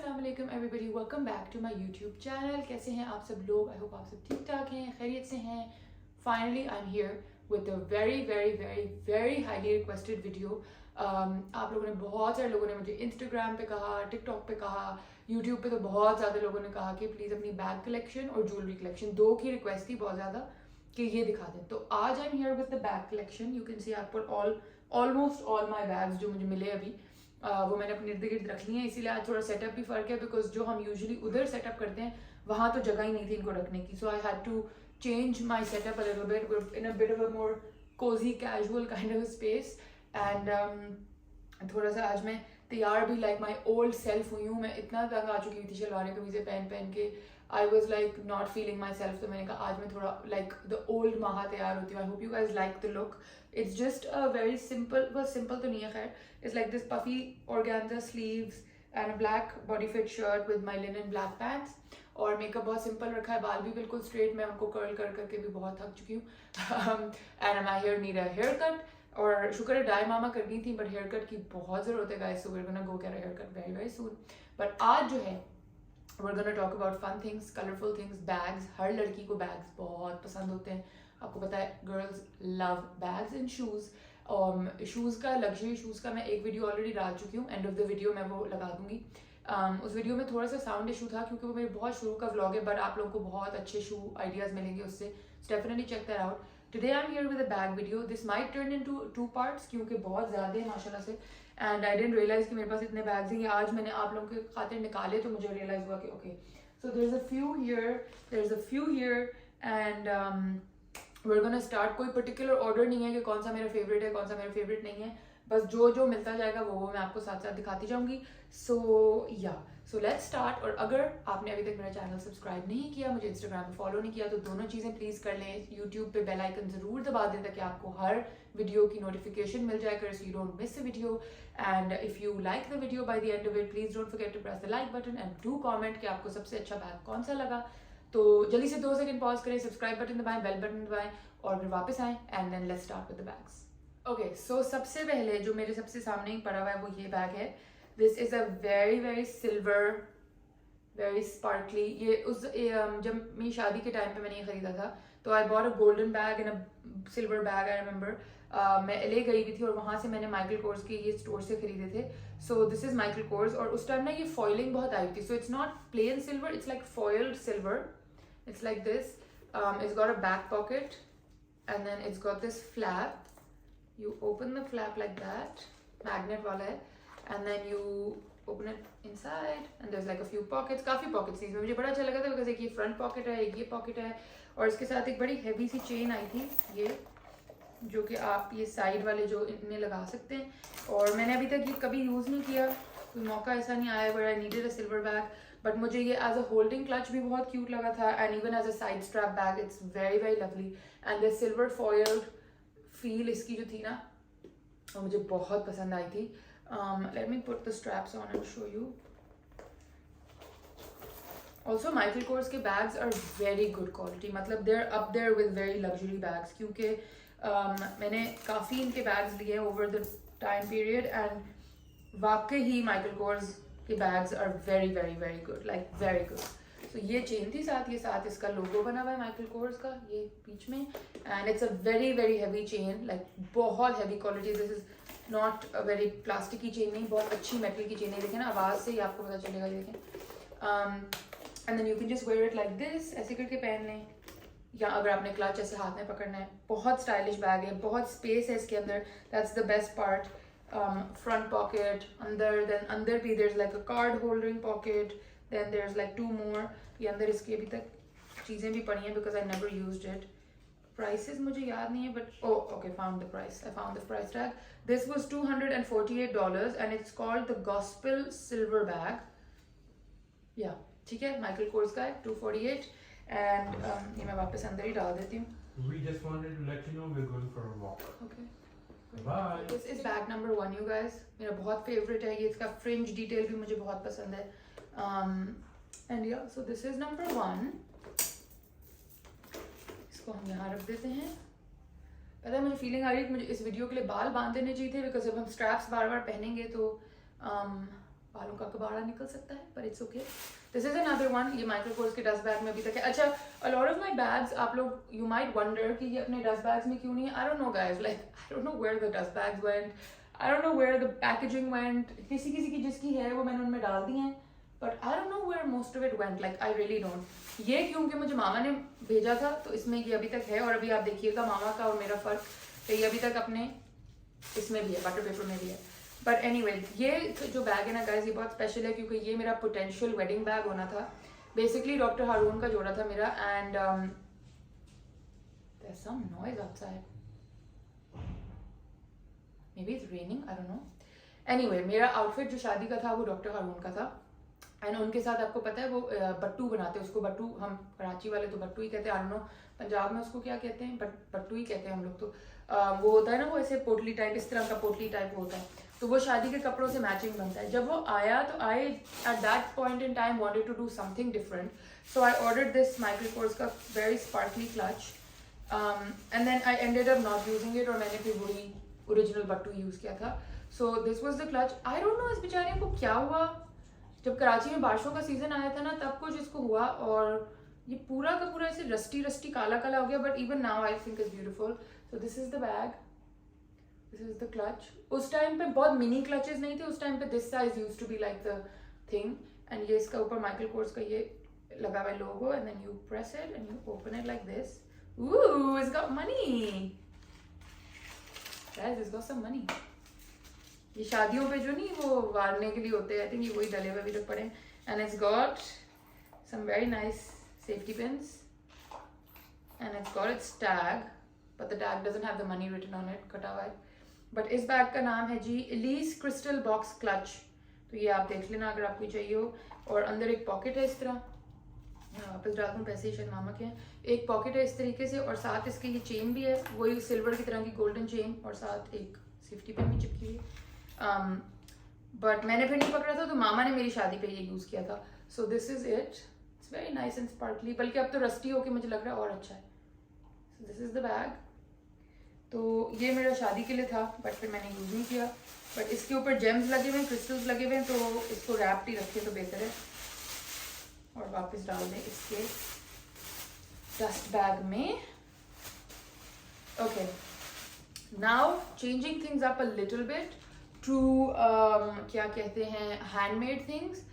अस्सलाम वालेकुम everybody, welcome back to my YouTube channel. कैसे हैं आप सब लोग? आई होप आप सब ठीक ठाक हैं, खैरियत से हैं। Finally I am here with a very very very very highly requested video. आप लोगों ने, बहुत सारे लोगों ने मुझे इंस्टाग्राम पे कहा, टिकटॉक पे कहा, यूट्यूब पे तो बहुत ज़्यादा लोगों ने कहा कि प्लीज़ अपनी बैग कलेक्शन और ज्वेलरी कलेक्शन, दो की रिक्वेस्ट थी बहुत ज़्यादा कि ये दिखा दें। तो आज आई am here with the bag collection. You can see आप पर ऑलमोस्ट ऑल माई बैग्स जो मुझे मिले अभी वो मैंने अपने इर्द गिर्द रख ली है। इसीलिए आज थोड़ा सेटअप भी फ़र्क है, बिकॉज जो हम यूजुअली उधर सेटअप करते हैं वहाँ तो जगह ही नहीं थी इनको रखने की। So I had to change my setup a little bit in a bit of a more cozy casual kind of space. And थोड़ा सा आज मैं तैयार भी लाइक माई ओल्ड सेल्फ हुई हूँ। मैं इतना तंग आ चुकी हुई थी शलवारें कमीज़ें पहन पहन के, I was like not feeling my self. तो मैंने कहा आज मैं थोड़ा लाइक द ओल्ड माहा तैयार होती हूँ। I hope you guys like the look. It's just a very simple, बस सिंपल तो नहीं है खैर। It's like this puffy organza sleeves and a black body fit shirt with my linen black pants। और मेकअप बहुत simple रखा है, बाल भी बिल्कुल स्ट्रेट, मैं उनको कर्ल कर करके भी बहुत थक चुकी हूँ। And my hair need a hair cut, और शुक्र है डाई मामा कर गई थी, बट हेयर कट की बहुत ज़रूरत है guys. So we are gonna go get a hair cut very very soon. But आज जो है we're gonna talk about fun things, colorful things, bags। हर लड़की को bags बहुत पसंद होते हैं, आपको पता है। girls love bags and shoes। Shoes का, लग्जरी शूज़ का मैं एक वीडियो ऑलरेडी डाल चुकी हूँ, एंड ऑफ द वीडियो मैं वो लगा दूंगी। उस वीडियो में थोड़ा सा साउंड इशू था क्योंकि वो मेरे बहुत शुरू का व्लॉग है, बट आप लोगों को बहुत अच्छे शू आइडियाज़ मिलेंगे उससे। Definitely check that out. Today I am here with a bag video. This might turn into 2 parts क्योंकि बहुत ज़्यादा है माशाल्लाह से, एंड आई डेंट रियलाइज कि मेरे पास इतने बैग्स हैं। ये आज मैंने आप लोगों के खातिर निकाले तो मुझे रियलाइज हुआ कि okay, so there is a few here and we're gonna start। कोई पर्टिकुलर ऑर्डर नहीं है कि कौन सा मेरा फेवरेट है, कौन सा मेरा फेवरेट नहीं है, बस जो जो मिलता जाएगा वो मैं आपको साथ साथ दिखाती जाऊंगी। So let's start. और अगर आपने अभी तक मेरा चैनल सब्सक्राइब नहीं किया, मुझे इंस्टाग्राम पे फॉलो नहीं किया, तो दोनों चीज़ें प्लीज़ कर लें। यूट्यूब पे बेल आइकन ज़रूर दबा दें ताकि आपको हर वीडियो की नोटिफिकेशन मिल जाए कर, so you don't miss a video. And if you like the video by the end of it, please don't forget to press the like button and do comment कि आपको सबसे अच्छा बैग कौन सा लगा। तो जल्दी से 2 सेकंड पॉज करें, सब्सक्राइब बटन दबाएं, बेल बटन दबाएं, और फिर वापस आएं, and then let's start with the bags. Okay, so सबसे पहले जो मेरे सबसे सामने ही पड़ा हुआ है वो ये बैग है। This is a very very silver, very sparkly. ये जब मेरी शादी के टाइम पे मैंने ये खरीदा था, तो I bought a golden bag and a silver bag. I remember मैं LA गई हुई थी और वहाँ से मैंने माइकल कोर्स के ये स्टोर से खरीदे थे। So this is Michael Kors, और उस टाइम ना ये फॉइलिंग बहुत आई थी। So it's not plain silver, it's like foiled silver. It's like this. It's got a back pocket, and then it's got this flap. You open the flap like that, magnet wala hai, and then you open it inside, and there's like a few pockets, काफी pockets थी इसमें। मुझे बड़ा अच्छा लगा था because एक ये front pocket है, एक ये pocket है, और इसके साथ एक बड़ी heavy सी chain आई थी ये, जो कि आप ये साइड वाले जो इनमें लगा सकते हैं। और मैंने अभी तक ये कभी यूज़ नहीं किया, कोई मौका ऐसा नहीं आया where I needed a silver bag, but मुझे ये एज अ होल्डिंग क्लच भी बहुत क्यूट लगा था, and even as a side strap bag it's very very lovely. And the silver foiled feel इसकी जो थी ना, वो मुझे बहुत पसंद आई थी। Let me put the straps on and show you. Also Michael Kors के bags are very good quality, मतलब they are up there with very luxury bags, क्योंकि मैंने काफ़ी इनके बैग्स लिए over the time period, and वाकई ही Michael Kors के bags are very very very good, like very good. So ये चेन थी साथ, ये साथ इसका लोगो बना हुआ है माइकल कोर्स का ये बीच में, and it's a very very heavy chain, like बहुत heavy quality. This is not a very plastic की चेन नहीं, बहुत अच्छी मेटल की चेन है। देखें ना, आवाज़ से ही आपको पता चलेगा। ये देखें, and then you can just wear it like this, ऐसे करके पहन लें, या अगर आपने क्लच ऐसे हाथ में पकड़ना है। बहुत स्टाइलिश बैग है, बहुत स्पेस है इसके अंदर, that's the best part. front pocket अंदर, then अंदर भी there's like a card holding pocket, then there's like 2 more। ये अंदर इसकी अभी तक चीज़ें भी पड़ी हैं because I never used it। prices मुझे याद नहीं है, but oh okay, found the price, I found the price tag। this was $248 and it's called the Gospel Silver Bag। yeah, ठीक है, माइकल कोर्स का है, 248। and ये मैं वापस अंदर ही डाल देती हूँ। We just wanted to let you know we're going for a walk. okay, Bye. This is bag number 1 you guys। मेरा बहुत फेवरेट है ये, इसका फ्रिंज डिटेल भी मुझे बहुत पसंद है। एंड या, सो दिस इज नंबर 1। इसको हम यहाँ रख देते हैं। पता है, मुझे फीलिंग आ रही है कि मुझे इस वीडियो के लिए बाल बांध देने चाहिए थे, बिकॉज जब हम स्ट्रैप्स बार बार पहनेंगे तो बालों का कबाड़ा निकल सकता है, पर it's okay. This is another one, ये माइकल कोर्स के डस्ट बैग में अभी तक है। अच्छा, अ लॉट ऑफ माय बैग्स, आप लोग यू माइट वंडर कि ये अपने डस्ट बैग्स में क्यों नहीं है। I don't know guys, like I don't know where the dust bags went, I don't know where the packaging went. किसी किसी की जिसकी है वो मैंने उनमें डाल दी हैं, but I don't know where most of it went, like I really don't. ये क्योंकि मुझे मामा ने भेजा था तो इसमें ये अभी तक है। और अभी आप देखिएगा मामा का और मेरा फ़र्क, तो ये अभी तक अपने इसमें भी है, बटर पेपर में भी है। बट एनीवे, ये जो बैग है ना गाइस, ये बहुत स्पेशल है क्योंकि ये मेरा पोटेंशियल वेडिंग बैग होना था। बेसिकली डॉक्टर हारून का जोड़ा था मेरा, and there's some noise outside, maybe it's raining, I don't know. Anyway, मेरा आउटफिट जो शादी का था वो डॉक्टर हारून का था, एंड उनके साथ आपको पता है वो बट्टू बनाते हैं, उसको बट्टू, हम कराची वाले तो बट्टू ही कहते हैं, आई डोंट नो पंजाब में उसको क्या कहते हैं, बट बट्टू ही कहते हैं हम लोग तो। वो होता है ना, वो ऐसे पोटली टाइप, इस तरह का पोटली टाइप होता है, तो वो शादी के कपड़ों से मैचिंग बनता है। जब वो आया तो I at that point in time wanted to do something different, so I ordered this Michael Kors का very sparkly clutch, and then I ended up not using it, और मैंने फिर वही ओरिजिनल बट्टू यूज़ किया था। So this was the clutch. I don't know इस बेचारे को क्या हुआ, जब कराची में बारिशों का सीजन आया था ना तब कुछ इसको हुआ, और ये पूरा का पूरा ऐसे रस्टी रस्टी काला काला हो गया, but even now I think is beautiful. So this is the bag, this is the clutch. उस टाइम पे बहुत मिनी क्लचेस नहीं थे, उस टाइम पे this size used to be like the thing, and ये इसका ऊपर माइकल कोर्स का ये लगा हुआ है logo, and then you press it and you open it like this. Ooh, it's got money. Guys, it's got some money. ये शादियों पे जो नहीं वो वारने के लिए होते हैं, आई थिंक ये वही डले हुए अभी तक पड़े, and it's got some very nice safety pins, and it's got its tag, but the tag doesn't have the money written on it, कटा हुआ है। बट इस बैग का नाम है G Alice crystal box clutch, तो ये आप देख लेना अगर आपको चाहिए हो। और अंदर एक पॉकेट है इस तरह, मैं वापस डाल दूँ, पैसे ही शायद मामा के हैं। एक पॉकेट है इस तरीके से, और साथ इसके ये चेन भी है, वही सिल्वर की तरह की गोल्डन चेन, और साथ एक सेफ्टी पिन भी चिपकी हुई। बट मैंने फिर नहीं पकड़ा था, तो मामा ने मेरी शादी पे ये यूज़ किया था। So this is it, it's very nice and sparkly, बल्कि अब तो रस्टी होके मुझे लग रहा है और अच्छा है। सो दिस इज द बैग। तो ये मेरा शादी के लिए था, बट फिर मैंने यूज़ नहीं किया। बट इसके ऊपर जेम्स लगे हुए हैं, क्रिस्टल्स लगे हुए हैं, तो इसको रैप्ड ही रखें तो बेहतर है। और वापस डाल दें इसके डस्ट बैग में। Okay, now changing things up a little bit to क्या कहते हैं, handmade things.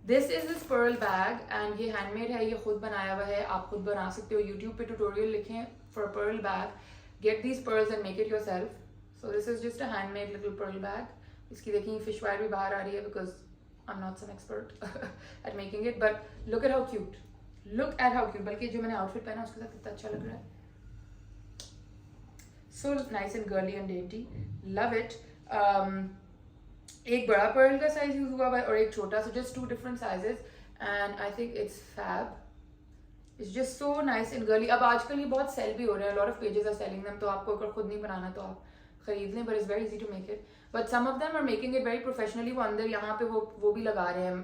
This is this pearl bag, and ये हैंडमेड है, ये खुद बनाया हुआ है, आप खुद बना सकते हो। यूट्यूब पे ट्यूटोरियल लिखें for pearl bag, get these pearls and make it yourself. So this is just a handmade little pearl bag. इसकी देखिए फिश वायर भी बाहर आ रही है, because I'm not some expert at making it, but look at how cute. Look at how cute. बल्कि जो मैंने आउटफिट पहना उसके साथ कितना अच्छा लग रहा है. So nice and girly and dainty. Love it. एक बड़ा पर्ल का साइज यूज हुआ है और एक छोटा, so just two different sizes, and I think it's fab. It's just so nice and girly. अब आजकल ये बहुत सेल भी हो रहे हैं. A lot of pages are selling them. तो आपको अगर खुद नहीं बनाना तो आप खरीद लें, but it's very easy to make it. But some of them are making it very professionally. वो अंदर यहाँ पे वो भी लगा रहे हैं,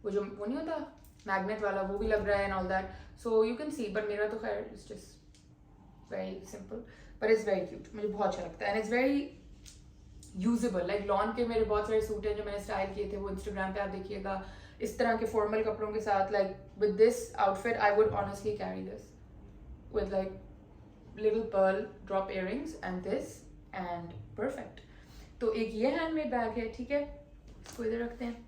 वो जो वो नहीं होता मैग्नेट वाला, वो भी लग रहा है and all that. So you can see, but मेरा तो खैर it's just very simple, but it's very cute. मुझे बहुत अच्छा लगता है, and it's very usable. Like lawn के मेरे बहुत सारे सूट हैं जो मैंने स्टाइल किए थे, वो इंस्टाग्राम पे आप देखिएगा, इस तरह के फॉर्मल कपड़ों के साथ. Like with this outfit, I would honestly carry this with like little pearl drop earrings and this, and perfect. तो एक ये हैंडमेड बैग है, ठीक है, इसको इधर रखते हैं.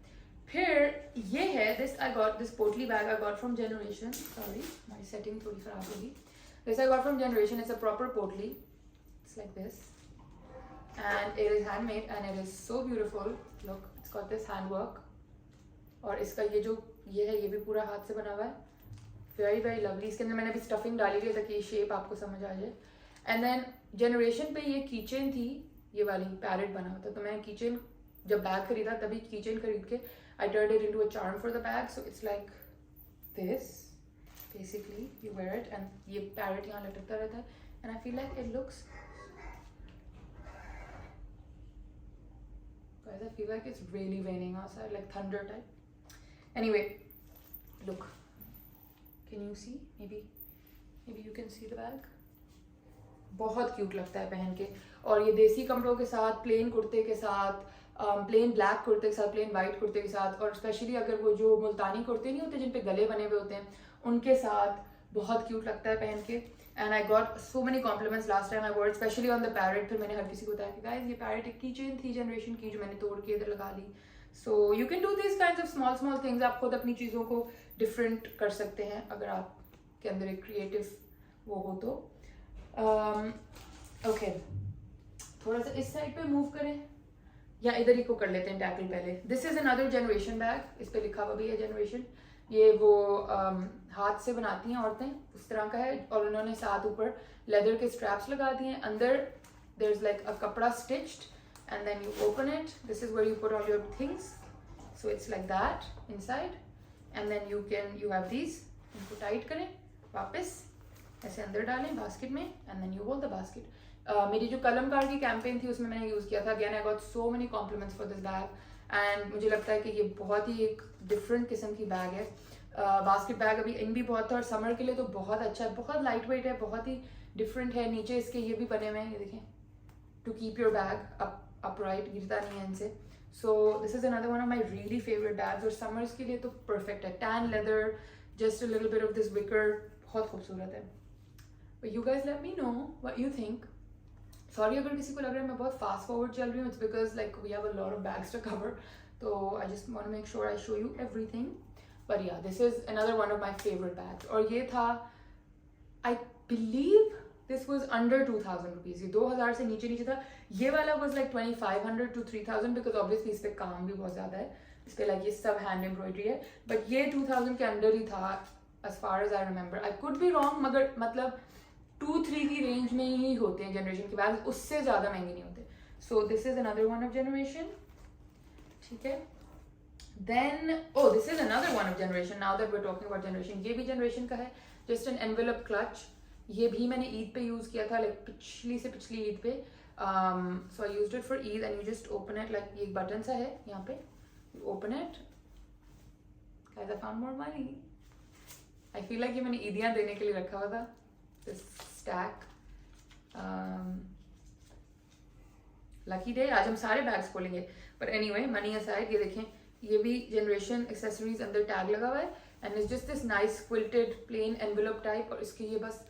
फिर ये है, this I got, this potli bag I got from Generation. Sorry हमारी सेटिंग थोड़ी खराब होगी. This I got from Generation. It's a proper potli. It's like this and it is handmade and it is so beautiful. Look, it's got this handwork, और इसका ये जो ये है ये भी पूरा हाथ से बना हुआ है. Very very lovely. इसके अंदर मैंने अभी स्टफिंग डाली हुई है ताकि ये शेप आपको समझ आ जाए. एंड देन जनरेशन पे ये कीचेन थी, ये वाली पैरेट बना होता, तो मैंने कीचेन जब बैग खरीदा तभी कीचेन खरीद के I turned it into a charm for the bag. So it's like this basically, you wear it and ये पैरेट यहाँ लटकता रहता है, and I feel like it looks, guys, I feel like it's really raining outside, like thunder type. Anyway, look, can you see? Maybe you can see the bag. बहुत cute लगता है पहन के, और ये देसी कपड़ों के साथ, प्लेन कुर्ते के साथ, प्लेन ब्लैक कुर्ते के साथ, प्लेन वाइट कुर्ते के साथ, और स्पेशली अगर वो जो मुल्तानी कुर्ते नहीं होते जिन पे गले बने हुए होते हैं उनके साथ बहुत क्यूट लगता है पहन के. And I got so many compliments last time I wore especially on the parrot. फिर मैंने हर किसी को बताया कि गाइस ये पैरेट एक की चेन थी जनरेशन की जो मैंने तोड़ के इधर लगा ली. So you can do this kinds of small small things. आप खुद अपनी चीज़ों को डिफरेंट कर सकते हैं अगर आपके अंदर एक क्रिएटिव वो हो तो. ओके, थोड़ा सा इस साइड पे मूव करें या इधर ही को कर लेते हैं टैकल पहले. This is another generation bag. इस पे लिखा हुआ भी है जनरेशन. ये वो हाथ से बनाती हैं औरतें, उस तरह का है. और उन्होंने साथ ऊपर लेदर के स्ट्रैप्स लगा दिए हैं. अंदर देयर इज लाइक अ कपड़ा stitched and then you open it. This is where you put all your things. So it's like that inside and then you have these. इनको टाइट करें, वापस ऐसे अंदर डालें बास्केट में and then you hold the basket. मेरी जो कलमकार की कैंपेन थी उसमें मैंने यूज़ किया था. Again I got so many compliments for this bag and मुझे लगता है कि ये बहुत ही एक डिफरेंट किस्म की बैग है. बास्केट बैग अभी इन भी बहुत था और समर के लिए तो बहुत अच्छा है. बहुत लाइट वेट है, बहुत ही डिफरेंट है. नीचे इसके ये भी बने हुए हैं, ये देखें, to keep your bag upright, गिरता नहीं है इनसे. So this is another one of my really favourite bags. और समर्स के लिए तो परफेक्ट है. Tan leather, just a little bit of this wicker, बहुत खूबसूरत है. But you guys let me know what you think. Sorry अगर किसी को लग रहा है मैं बहुत फास्ट फॉरवर्ड चल रही हूँ. It's because like we have a lot of bags to cover. तो I just want to make sure I show you everything. But yeah this is another one of my favourite bags. और ये था, I believe this was under 2000 rupees. ये 2000 से नीचे नीचे था. ये वाला was like 2500 to 3000 because obviously इस पर काम भी बहुत ज़्यादा है. इस पर लाइक ये सब हैंड एम्ब्रॉयडरी है. बट ये 2000 के अंडर ही था as far as I remember. I could be wrong, मगर मतलब 2-3 की रेंज में ही होते हैं जनरेशन के बैग, उससे ज़्यादा महंगे नहीं होते. So this is another one of Generation. ठीक है. Then this is another one of Generation. Now that we are talking about Generation, ये भी जनरेशन का है. Just an envelope clutch. ये भी मैंने ईद पे यूज़ किया था, लाइक पिछली से पिछली ईद पे. So I used it for Eid and you just open it. Like ये एक बटन सा है यहाँ पे, you open it. Guys I found more money. I feel like ये मैंने ईदियाँ देने के लिए रखा हुआ था. This stack. Lucky day. आज हम सारे बैग्स खोलेंगे. पर एनीवे, मनी असाइड, ये देखें, ये भी जनरेशन एक्सेसरीज अंदर टैग लगा हुआ है and it's just this nice quilted plain envelope type. और इसके ये बस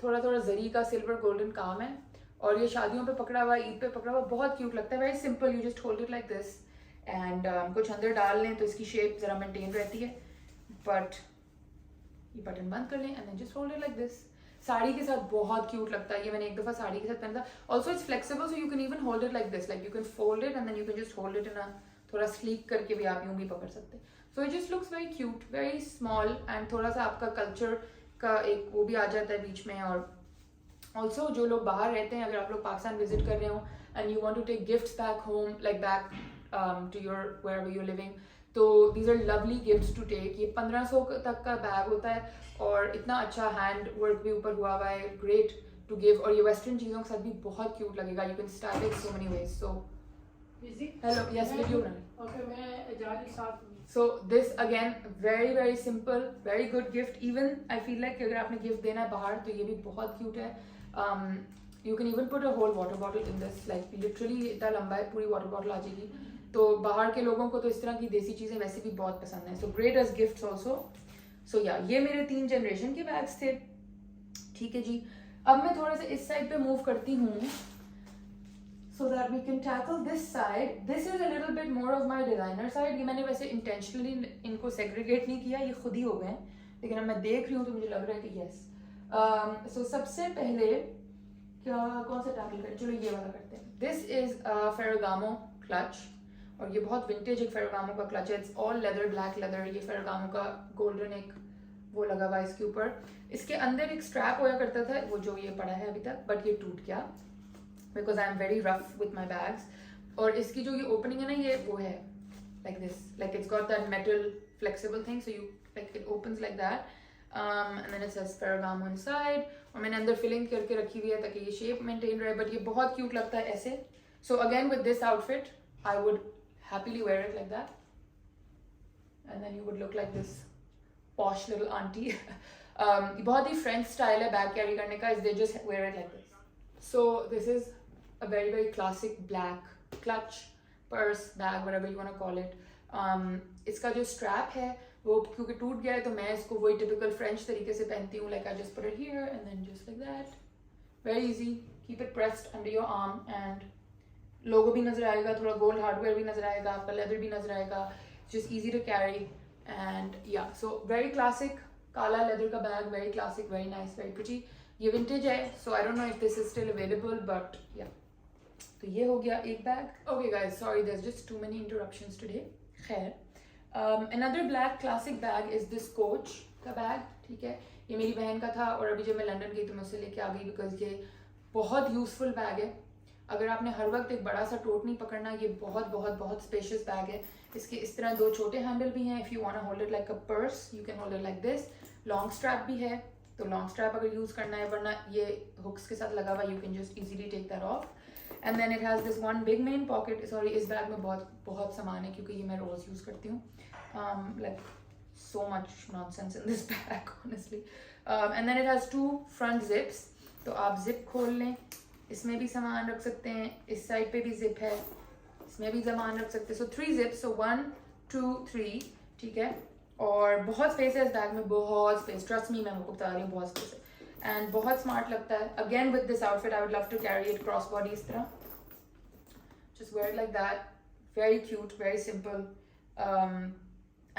थोड़ा थोड़ा जरी का सिल्वर गोल्डन काम है. और ये शादियों पे पकड़ा हुआ, ईद पे पकड़ा हुआ, बहुत क्यूट लगता है. Very simple. You just hold it like this and कुछ अंदर डाल लें तो इसकी शेप जरा मेंटेन रहती है. बट ये बटन बंद कर लें and then just hold it like this. Sari के साथ बहुत क्यूट लगता है. ये मैंने एक दफ़ा साड़ी के साथ पहना था. Also it's flexible, so you can even hold it like this. Like you can fold it and then you can just hold it in a थोड़ा स्लीक करके भी आप यूँ भी पकड़ सकते हैं. So it just looks very cute, very small and थोड़ा सा आपका कल्चर का एक वो भी आ जाता है बीच में. और ऑल्सो जो लोग बाहर रहते हैं, अगर आप लोग पाकिस्तान विजिट कर रहे हो and you want to take gifts back home, like back to your wherever you are living, तो these are lovely gifts to take. ये 1500 तक का बैग होता है और इतना अच्छा हैंड वर्क भी ऊपर हुआ हुआ है. Great to give. और ये वेस्टर्न चीज़ों के साथ भी बहुत क्यूट लगेगा. You can style it so many ways. So hello, yes video बना. ओके, मैं जा रही साथ में. So this again very very simple, very good gift. Even I feel like अगर आपने गिफ्ट देना है बाहर तो ये भी बहुत क्यूट है. You can even put a whole water bottle in this. Like literally इतना लंबा है, पूरी वाटर बॉटल आ जाएगी. तो बाहर के लोगों को तो इस तरह की देसी चीज़ें वैसे भी बहुत पसंद है. So great as gifts also. So yeah, ये मेरे 3 जनरेशन के बैग्स थे. ठीक है जी. अब मैं थोड़ा सा इस साइड पे मूव करती हूँ so that we can tackle this side. This is a little bit more of my designer side. ये मैंने वैसे intentionally इनको segregate नहीं किया, ये खुद ही हो गए हैं. लेकिन अब मैं देख रही हूँ तो मुझे लग रहा है कि yes. So सबसे पहले क्या कौन सा टैकल करें? चलो ये वाला करते हैं. This is a Ferragamo clutch और ये बहुत vintage एक Ferragamo का clutch है. It's all leather, black leather. ये Ferragamo का golden एक वो लगा हुआ है इसके ऊपर. इसके अंदर एक strap होया करता था, वो जो ये पड़ा है अभी तक, but ये टूट गया because I am very rough with my bags. और इसकी जो ये opening है ना, ये वो है like this, like it's got that metal flexible thing, so you like it opens like that. And then it says Ferragamo inside. और मैंने अंदर filling करके रखी हुई है ताकि ये shape maintain रहे, but ये बहुत cute लगता है ऐसे. So again with this outfit, I would happily wear it like that. And then you would look like this posh little auntie. बहुत ही French style है bag carry करने का, is they just wear it like this. So this is a very very classic black clutch purse bag whatever you want to call it. इसका जो strap है वो क्योंकि टूट गया है तो मैं इसको वही टिपिकल फ्रेंच तरीके से पहनती हूँ, like I just put it here and then just like that, very easy, keep it pressed under your arm and लोगो भी नजर आएगा, थोड़ा गोल्ड हार्डवेयर भी नजर आएगा, आपका लेदर भी नजर आएगा, just easy to carry and yeah, so very classic काला लेदर का bag, very classic, very nice, very pretty. ये विंटेज है, so I don't know if this is still available but yeah. तो ये हो गया एक bag. Okay guys, sorry there's just too many interruptions today. खैर, another black classic bag is this Coach का bag, ठीक है. ये मेरी बहन का था और अभी जब मैं लंदन गई तो मैं उसे लेके आ गई बिकॉज ये बहुत यूजफुल बैग है. अगर आपने हर वक्त एक बड़ा सा टोट नहीं पकड़ना, ये बहुत बहुत बहुत स्पेशियस बैग है. इसके इस तरह दो छोटे हैंडल भी हैं. If you want to hold it like a purse you can hold it like this. Long strap भी है, तो लॉन्ग स्ट्रैप अगर यूज़ करना है, वरना ये हुक्स के साथ लगा हुआ, you can just easily take that off. And then it has this one big main pocket. Sorry, इस बैग में बहुत बहुत सामान है क्योंकि ये मैं रोज़ यूज़ करती हूँ. Like so much nonsense in this bag honestly. And then it has two front zips, तो आप zip खोल लें, इसमें भी सामान रख सकते हैं, इस साइड पे भी zip है, इसमें भी सामान रख सकते हैं. so 3 zips, so 1 2 3, ठीक है. और बहुत स्पेस है इस बैग में, बहुत स्पेस, ट्रस्ट मी, मैं आपको बता रही हूँ, बहुत स्पेस है एंड बहुत स्मार्ट लगता है. Again with this outfit I would love to carry it cross body इस तरह, just wear it like that, very cute, very simple.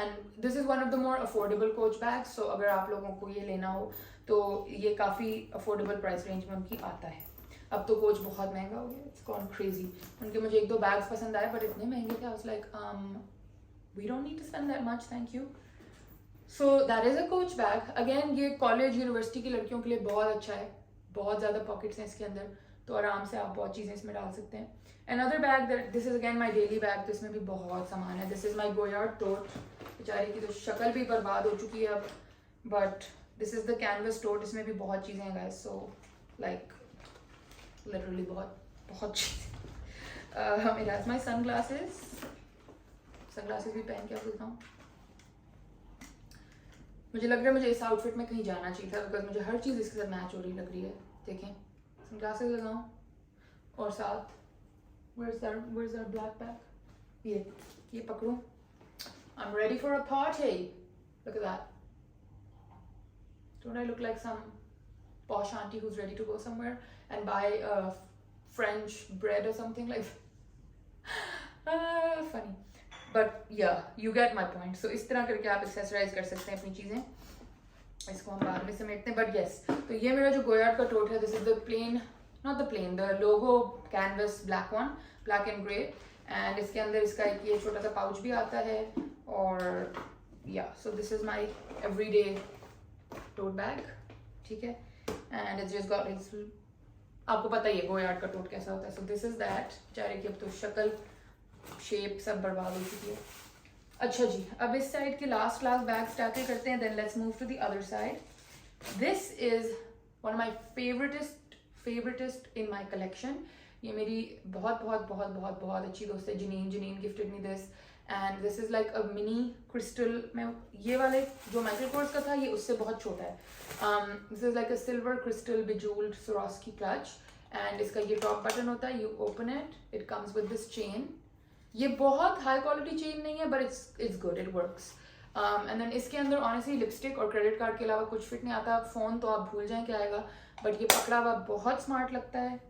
And this is one of the more affordable Coach bags, so अगर आप लोगों को ये लेना हो तो ये काफ़ी affordable price range में उनकी आता है. अब तो Coach बहुत महंगा हो गया, it's gone crazy. उनके मुझे 1-2 bags पसंद आए but इतने महंगे थे, I was like we don't need to spend that much, thank you. So that is a Coach bag. Again ये college university की लड़कियों के लिए बहुत अच्छा है, बहुत ज़्यादा pockets हैं इसके अंदर, तो आराम से आप बहुत चीज़ें इसमें डाल सकते हैं. Another bag that this is again my daily bag, तो इसमें भी बहुत सामान है. This is my Goyard tote. बेचारे की तो शक्ल भी बर्बाद हो चुकी है अब, but this is the canvas tote. इसमें भी बहुत चीज़ें हैं गाइस, सो लाइक लिटरली बहुत बहुत चीज़ें. इट हैज़ माय सनग्लासेस भी पहन के आपको दिखाऊं. मुझे लग रहा है मुझे इस आउटफिट में कहीं जाना चाहिए था बिकॉज मुझे हर चीज़ इसके साथ मैच हो रही लग रही है. देखें, सनग्लासेस लगाऊं और साथ where's that black bag, ये पकड़ूं. I'm ready for a party. Look at that. Don't I look like some posh auntie who's ready to go somewhere and buy French bread or something like that? Funny. But yeah, you get my point. So इस तरह करके आप accessorize कर सकते हैं अपनी चीज़ें. इसको हम बाद में समेटते हैं. But yes, तो ये मेरा जो Goyard का tote है, this is the plain, not the plain, the logo canvas black one, black and grey. And इसके अंदर इसका एक ये छोटा सा पाउच भी आता है और yeah, so this is my everyday tote bag, ठीक है. And it's just got its, आपको पता ही है Goyard का टोट कैसा होता है. so this is that. बेचारे की अब तो शक्ल शेप सब बर्बाद हो चुकी है. अच्छा जी, अब इस साइड के लास्ट बैग्स टैकल करते हैं. then let's move to the other side. This is one of my favoriteest in my collection. ये मेरी बहुत बहुत बहुत बहुत बहुत अच्छी दोस्त है Janine gifted me this and this is like a mini crystal. मैं ये वाले जो माइकल कोर्स का था ये उससे बहुत छोटा है. This is like a silver crystal bejewelled Swarovski clutch and इसका ये टॉप बटन होता है. You open it comes with this chain. ये बहुत हाई क्वालिटी चेन नहीं है but it's good, it works. And then इसके अंदर ऑनेस्टली लिपस्टिक और क्रेडिट कार्ड के अलावा कुछ फिट नहीं आता. फ़ोन तो आप भूल जाएं क्या आएगा, बट ये पकड़ा हुआ बहुत स्मार्ट लगता है.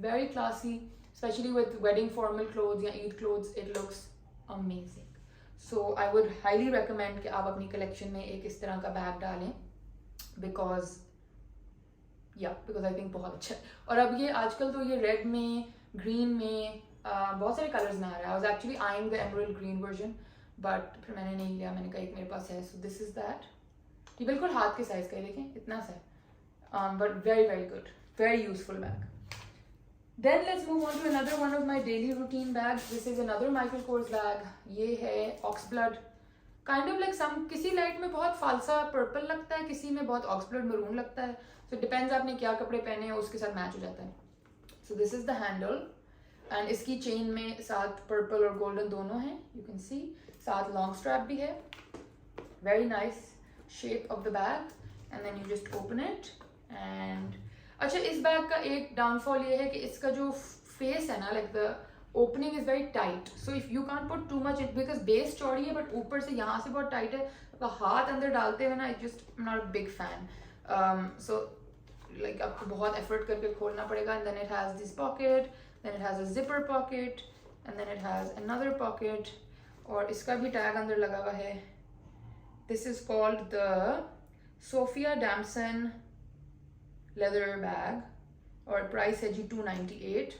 Very classy, especially with wedding formal clothes या Eid clothes. It looks amazing. So I would highly recommend कि आप अपनी collection में एक इस तरह का बैग डालें because I think बहुत अच्छा है. और अब ये आजकल तो ये रेड में, ग्रीन में, बहुत सारे कलर्स में आ रहा है. I was actually eyeing the emerald green version, but फिर मैंने नहीं लिया. मैंने कहा एक मेरे पास है. So this is that. ये बिल्कुल हाथ के साइज का है, देखें इतना सा है. But very very good, very useful bag. Then let's move on to another one of my daily routine bags. This is another Michael Kors bag. ये है Oxblood. Kind of like some, किसी light में बहुत फालसा purple लगता है, किसी में बहुत Oxblood maroon लगता है. So it depends आपने क्या कपड़े पहने हैं उसके साथ मैच हो जाता है. So this is the handle. And इसकी चेन में साथ पर्पल और गोल्डन दोनों हैं. You can see. साथ लॉन्ग स्ट्रैप भी है. Very nice shape of the bag. And then you just open it. And अच्छा, इस बैग का एक डाउनफॉल ये है कि इसका जो फेस है ना, like the opening is very tight, so if you can't put too much because base चौड़ी है but ऊपर से यहाँ से बहुत tight है, तो हाथ अंदर डालते हुए ना I'm not a big fan. So like आपको बहुत effort करके खोलना पड़ेगा. And then it has this pocket, then it has a zipper pocket, and then it has another pocket. और इसका भी tag अंदर लगा हुआ है. This is called the Sophia Damson leather bag, और price है जी 298.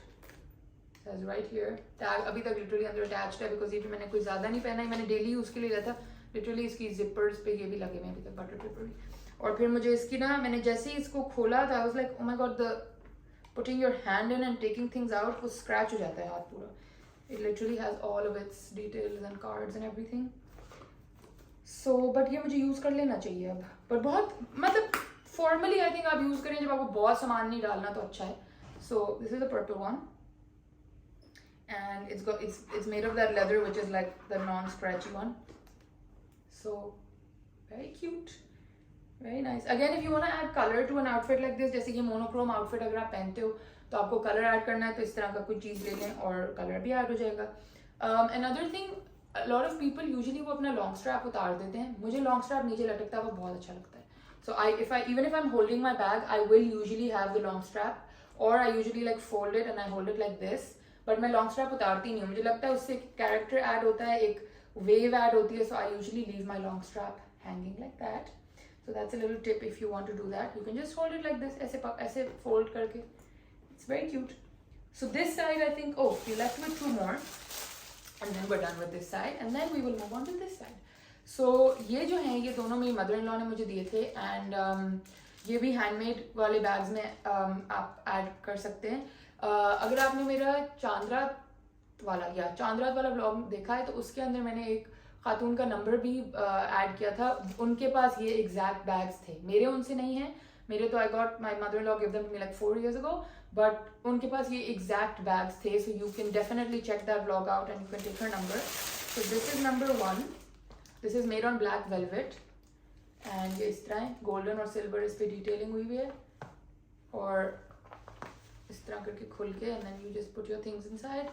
Says right here. Tag अभी तक literally अंदर attached है because ये भी मैंने कोई ज़्यादा नहीं पहना है, मैंने daily use के लिए लिया था. Literally इसकी zippers पे ये भी लगे हुए हैं अभी तक butter paper. और फिर मुझे इसकी ना, मैंने जैसे ही इसको खोला था, I was like, oh my god, the putting your hand in and taking things out, वो scratch हो जाता है हाथ पूरा. It literally has all of its details and cards and everything. So, but ये मुझे use कर लेना चाहिए अब. But बहुत मतलब formally I think आप use करें जब आपको बहुत सामान नहीं डालना तो अच्छा है. So this is the purple one, and it's made of that leather which is like the non-scratchy one. So very cute, very nice. Again, if you want to add color to an outfit like this, जैसे ये monochrome outfit अगर आप पहनते हो तो आपको color add करना है तो इस तरह का कुछ चीज़ ले लें और color भी add हो जाएगा. Another thing, a lot of people usually वो अपना long strap उतार देते हैं. मुझे long strap नीचे लटकता है वो बहुत अच्छा लगता है. So even if I'm holding my bag, I will usually have the long strap, or I usually like fold it and I hold it like this. But मैं long strap उतारती नहीं हूँ. मुझे लगता है उससे एक character add होता है, एक wave add होती है. So I usually leave my long strap hanging like that. So that's a little tip if you want to do that. You can just hold it like this, ऐसे fold करके. It's very cute. So this side, I think, oh, we're left with two more, and then we're done with this side, and then we will move on to this side. So ये जो हैं ये दोनों मेरी mother-in-law ने मुझे दिए थे, and ये भी handmade वाले bags में आप add कर सकते हैं. अगर आपने मेरा चांद्रात वाला vlog देखा है तो उसके अंदर मैंने एक खातून का नंबर भी ऐड किया था. उनके पास ये एग्जैक्ट बैग्स थे, मेरे उनसे नहीं है. मेरे तो I got my mother-in-law gave them to me like 4 years ago, but उनके पास ये एग्जैक्ट बैग्स थे. So you can definitely check that vlog out and you can take her number. So this is number 1. This is made on black velvet, and ये इस तरह है, golden और silver इस पे detailing हुई हुई है, और इस तरह करके खुल के, and then you just put your things inside.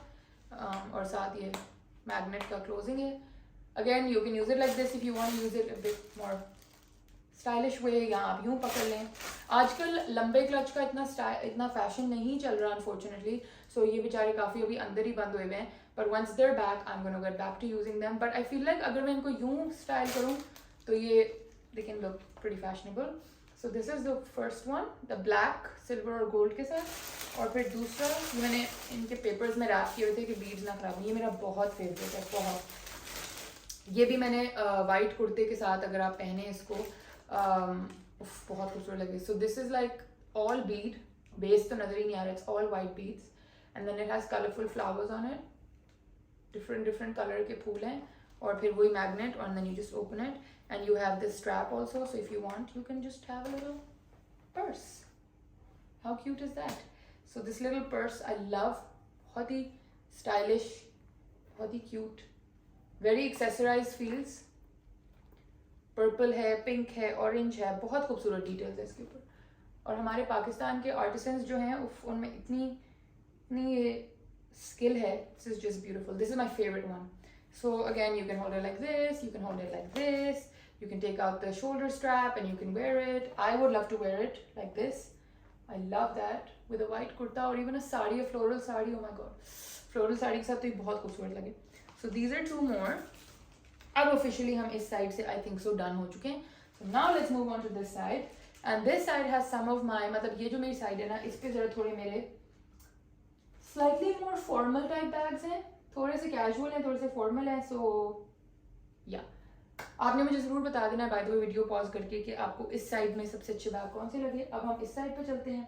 और साथ ये magnet का closing है. Again, you can use it like this if you want to use it a bit more stylish way, या आप यूँ पकड़ लें. आजकल लंबे क्लच का इतना फैशन नहीं चल रहा unfortunately, so ये बेचारे काफ़ी अभी अंदर ही बंद हुए हैं. But once they're back, I'm going to get back to using them. But I feel like अगर मैं इनको यूँ स्टाइल करूँ तो ये they can look pretty fashionable. So this is the first one, the black, silver और gold के साथ. और फिर दूसरा मैंने इनके पेपर्स में रैप किए हुए थे कि बीड्स ना खराब हो. ये मेरा बहुत फेवरेट है, बहुत. ये भी मैंने वाइट कुर्ते के साथ अगर आप पहने इसको बहुत खूबसूरत लगे. So this is like all bead, base तो नजर ही नहीं आ रहा. It's all white beads, and then it has colorful flowers on it. different color के फूल हैं, और फिर वही magnet, and then you just open it, and you have this strap also. So if you want, you can just have a little purse. How cute is that? So this little purse I love. बहुत ही stylish, बहुत ही cute, very accessorized feels. Purple है, pink है, orange है, बहुत खूबसूरत details है इसके ऊपर. और हमारे पाकिस्तान के artisans जो हैं उनमें इतनी ये skill है. This is just beautiful. This is my favorite one. So again, you can hold it like this, you can hold it like this, you can take out the shoulder strap and you can wear it. I would love to wear it like this. I love that with a white kurta or even a sari, a floral sari. Oh my god, floral sari के साथ तो ये बहुत खूबसूरत लगे. So these are two more. अब officially हम इस side से I think so done हो चुके हैं. So now let's move on to this side. And this side has some of my, मतलब ये जो मेरी side है ना, इस पे जरा थोड़े मेरे slightly more formal type bags हैं, थोड़े से casual हैं, थोड़े से formal हैं. So yeah, आपने मुझे ज़रूर बता देना by the way video pause करके कि आपको इस साइड में सबसे अच्छे बैग कौन से लगे. अब हम इस साइड पे चलते हैं.